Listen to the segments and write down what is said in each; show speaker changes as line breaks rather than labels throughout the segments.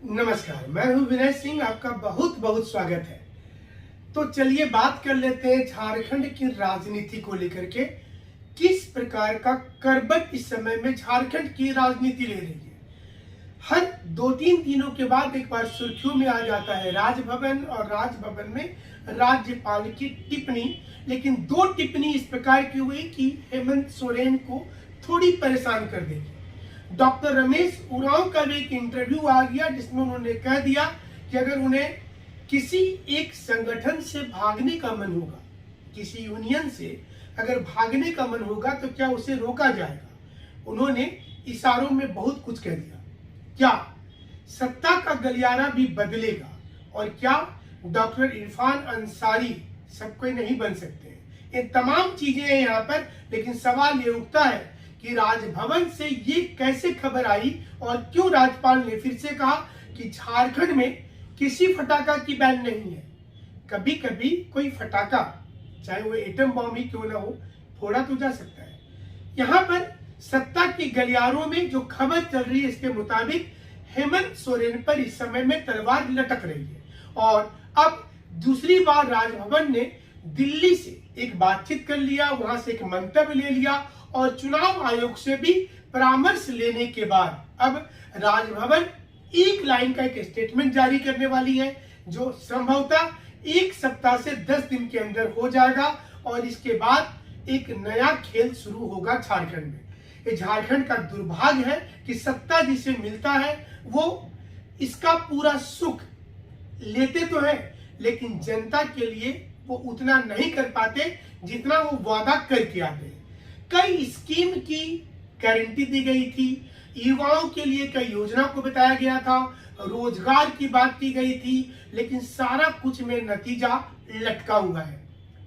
नमस्कार, मैं हूं विनय सिंह। आपका बहुत बहुत स्वागत है। तो चलिए बात कर लेते हैं झारखंड की राजनीति को लेकर के। किस प्रकार का करवट इस समय में झारखंड की राजनीति ले रही है। हर 2-3 दिनों के बाद एक बार सुर्खियों में आ जाता है राजभवन, और राजभवन में राज्यपाल की टिप्पणी। लेकिन 2 टिप्पणी इस प्रकार की हुई कि हेमंत सोरेन को थोड़ी परेशान कर देगी। डॉक्टर रमेश उरांव का भी एक इंटरव्यू आ गया जिसमें उन्होंने कह दिया कि अगर उन्हें किसी एक संगठन से भागने का मन होगा, किसी यूनियन से अगर भागने का मन होगा तो क्या उसे रोका जाएगा। उन्होंने इशारों में बहुत कुछ कह दिया। क्या सत्ता का गलियारा भी बदलेगा, और क्या डॉक्टर इरफान अंसारी सब कोई नहीं बन सकते। ये तमाम चीजें हैं यहाँ पर। लेकिन सवाल ये उठता है कि राजभवन से ये कैसे खबर आई, और क्यों राज्यपाल ने फिर से कहा कि झारखंड में किसी फटाका की बैन नहीं है। कभी कभी कोई फटाका, चाहे वो एटम बम ही क्यों ना हो, फोड़ा तो जा सकता है। यहाँ पर सत्ता के गलियारों में जो खबर चल रही है, इसके मुताबिक हेमंत सोरेन पर इस समय में तलवार लटक रही है। और अब दूसरी बार राजभवन ने दिल्ली से एक बातचीत कर लिया, वहां से एक मंतव्य ले लिया, और चुनाव आयोग से भी परामर्श लेने के बाद अब राजभवन एक लाइन का एक स्टेटमेंट जारी करने वाली है, जो संभवतः 1 सप्ताह से 10 दिन के अंदर हो जाएगा। और इसके बाद एक नया खेल शुरू होगा झारखंड में। ये झारखंड का दुर्भाग्य है कि सत्ता जिसे मिलता है वो इसका पूरा सुख लेते तो है, लेकिन जनता के लिए वो उतना नहीं कर पाते जितना वो वादा करके आते हैं। कई स्कीम की गारंटी दी गई थी, युवाओं के लिए कई योजना को बताया गया था, रोजगार की बात की गई थी, लेकिन सारा कुछ में नतीजा लटका हुआ है।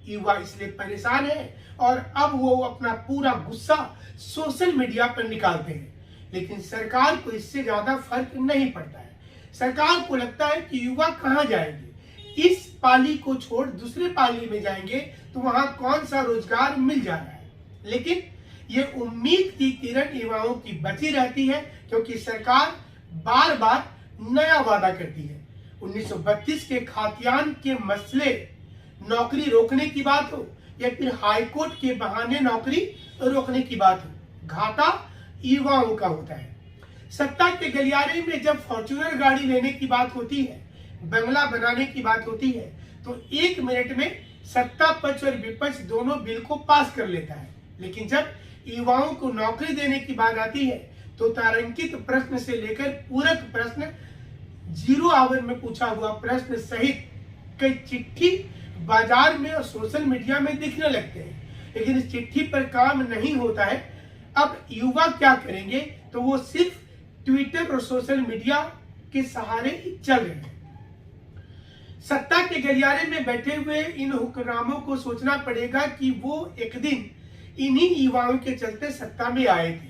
युवा इसलिए परेशान है और अब वो अपना पूरा गुस्सा सोशल मीडिया पर निकालते हैं। लेकिन सरकार को इससे ज्यादा फर्क नहीं पड़ता है। सरकार को लगता है कि युवा कहाँ जाएंगे, इस पाली को छोड़ दूसरे पाली में जाएंगे तो वहां कौन सा रोजगार मिल जा रहा है। लेकिन ये उम्मीद की किरण युवाओं की बची रहती है, क्योंकि सरकार बार बार नया वादा करती है। 1932 के खातियान के मसले, नौकरी रोकने की बात हो या फिर हाईकोर्ट के बहाने नौकरी रोकने की बात हो, घाटा युवाओं का होता है। सत्ता के गलियारे में जब फॉर्च्यूनर गाड़ी लेने की बात होती है, बंगला बनाने की बात होती है, तो 1 मिनट में सत्ता पक्ष और विपक्ष दोनों बिल को पास कर लेता है। लेकिन जब युवाओं को नौकरी देने की बात आती है तो तारांकित प्रश्न से लेकर पूरक प्रश्न, 0 आवर में पूछा हुआ प्रश्न सहित कई चिट्ठी बाजार में और सोशल मीडिया में दिखने लगते हैं। लेकिन इस चिट्ठी पर काम नहीं होता है। अब युवा क्या करेंगे, तो वो सिर्फ ट्विटर और सोशल मीडिया के सहारे ही चल रहे हैं। सत्ता के गलियारे में बैठे हुए इन हुक्मरानों को सोचना पड़ेगा कि वो एक दिन इन्हीं युवाओं के चलते सत्ता में आए थे।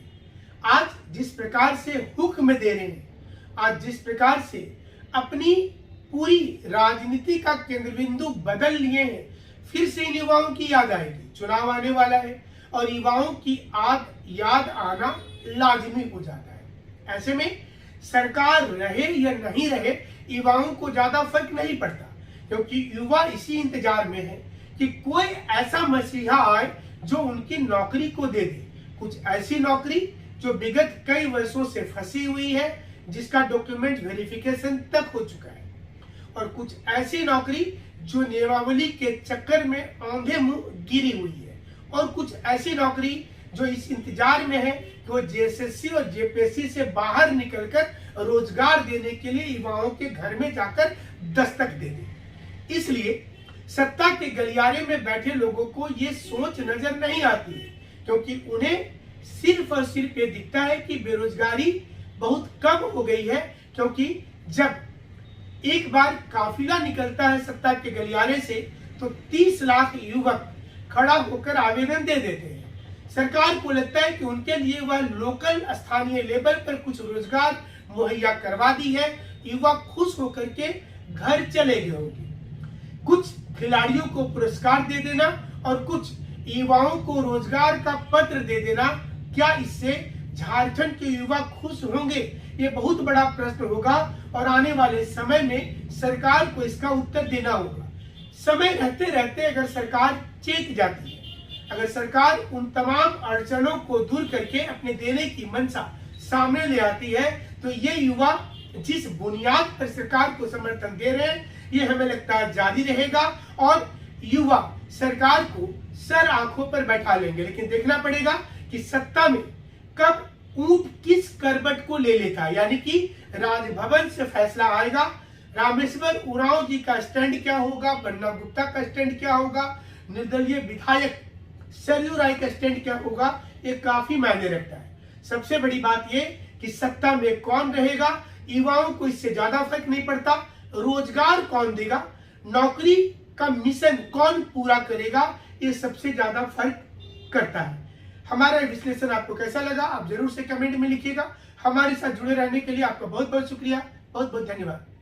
आज जिस प्रकार से हुक्म दे रहे हैं, आज जिस प्रकार से अपनी पूरी राजनीति का केंद्र बिंदु बदल लिए हैं, फिर से इन युवाओं की याद आएगी। चुनाव आने वाला है और युवाओं की याद आना लाजमी हो जाता है। ऐसे में सरकार रहे या नहीं रहे, युवाओं को ज्यादा फर्क नहीं पड़ता, क्योंकि युवा इसी इंतजार में है कि कोई ऐसा मसीहा आए जो उनकी नौकरी को दे दे। कुछ ऐसी नौकरी जो विगत कई वर्षों से फंसी हुई है, जिसका डॉक्यूमेंट वेरिफिकेशन तक हो चुका है, और कुछ ऐसी नौकरी जो नियमावली के चक्कर में औंधे मुंह गिरी हुई है, और कुछ ऐसी नौकरी जो इस इंतजार में है कि वो जेएसएससी और जेपीएससी से बाहर निकलकर रोजगार देने के लिए युवाओं के घर में जाकर दस्तक दे दे। इसलिए सत्ता के गलियारे में बैठे लोगों को ये सोच नजर नहीं आती है, क्योंकि उन्हें सिर्फ और सिर्फ ये दिखता है कि बेरोजगारी बहुत कम हो गई है। क्योंकि जब एक बार काफिला निकलता है सत्ता के गलियारे से, तो 30 लाख युवक खड़ा होकर आवेदन दे देते हैं। सरकार को लगता है कि उनके लिए वह लोकल स्थानीय लेवल पर कुछ रोजगार मुहैया करवा दी है, युवा खुश होकर के घर चले गए होंगे। कुछ खिलाड़ियों को पुरस्कार दे देना और कुछ युवाओं को रोजगार का पत्र दे देना, क्या इससे झारखंड के युवा खुश होंगे ये बहुत बड़ा प्रश्न होगा और आने वाले समय में सरकार को इसका उत्तर देना होगा। समय रहते रहते अगर सरकार चेत जाती है, अगर सरकार उन तमाम अड़चनों को दूर करके अपने देने की मंशा सामने ले आती है, तो ये युवा जिस बुनियाद पर सरकार को समर्थन दे रहे हैं, ये हमें लगता है जारी रहेगा और युवा सरकार को सर आंखों पर बैठा लेंगे। लेकिन देखना पड़ेगा कि सत्ता में कब ऊंट किस करवट को ले लेता है, यानी कि राजभवन से फैसला आएगा। रामेश्वर उरांव जी का स्टैंड क्या होगा, बन्ना गुप्ता का स्टैंड क्या होगा, निर्दलीय विधायक सरयू राय का स्टैंड क्या होगा, ये काफी मायने रखता है। सबसे बड़ी बात ये कि सत्ता में कौन रहेगा, युवाओं को इससे ज्यादा फर्क नहीं पड़ता। रोजगार कौन देगा, नौकरी का मिशन कौन पूरा करेगा, ये सबसे ज्यादा फर्क करता है। हमारा विश्लेषण आपको कैसा लगा, आप जरूर से कमेंट में लिखिएगा। हमारे साथ जुड़े रहने के लिए आपका बहुत बहुत शुक्रिया, बहुत बहुत धन्यवाद।